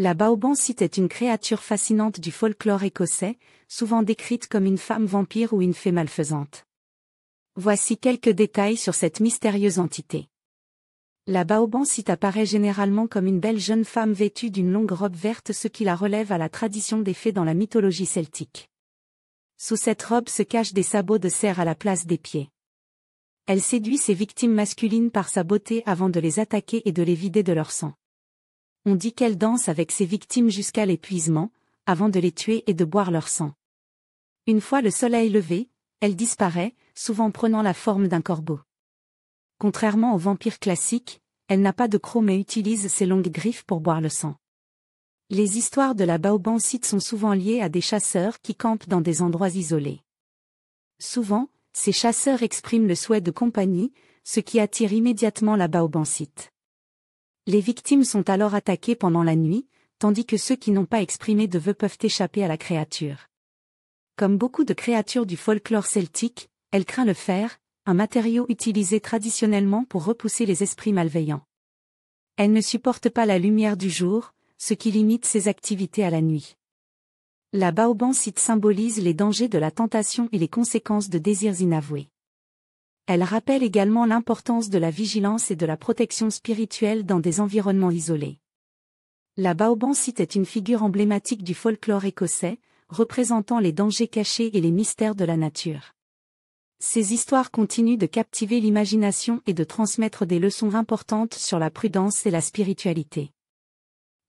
La Baobansite est une créature fascinante du folklore écossais, souvent décrite comme une femme vampire ou une fée malfaisante. Voici quelques détails sur cette mystérieuse entité. La Baobansite apparaît généralement comme une belle jeune femme vêtue d'une longue robe verte, ce qui la relève à la tradition des fées dans la mythologie celtique. Sous cette robe se cachent des sabots de cerf à la place des pieds. Elle séduit ses victimes masculines par sa beauté avant de les attaquer et de les vider de leur sang. On dit qu'elle danse avec ses victimes jusqu'à l'épuisement, avant de les tuer et de boire leur sang. Une fois le soleil levé, elle disparaît, souvent prenant la forme d'un corbeau. Contrairement aux vampires classiques, elle n'a pas de croc mais utilise ses longues griffes pour boire le sang. Les histoires de la Baobansite sont souvent liées à des chasseurs qui campent dans des endroits isolés. Souvent, ces chasseurs expriment le souhait de compagnie, ce qui attire immédiatement la Baobansite. Les victimes sont alors attaquées pendant la nuit, tandis que ceux qui n'ont pas exprimé de vœux peuvent échapper à la créature. Comme beaucoup de créatures du folklore celtique, elle craint le fer, un matériau utilisé traditionnellement pour repousser les esprits malveillants. Elle ne supporte pas la lumière du jour, ce qui limite ses activités à la nuit. La Baobansite symbolise les dangers de la tentation et les conséquences de désirs inavoués. Elle rappelle également l'importance de la vigilance et de la protection spirituelle dans des environnements isolés. La Baobansite est une figure emblématique du folklore écossais, représentant les dangers cachés et les mystères de la nature. Ces histoires continuent de captiver l'imagination et de transmettre des leçons importantes sur la prudence et la spiritualité.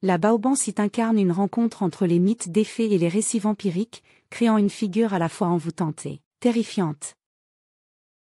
La Baobansite incarne une rencontre entre les mythes des fées et les récits vampiriques, créant une figure à la fois envoûtante et terrifiante.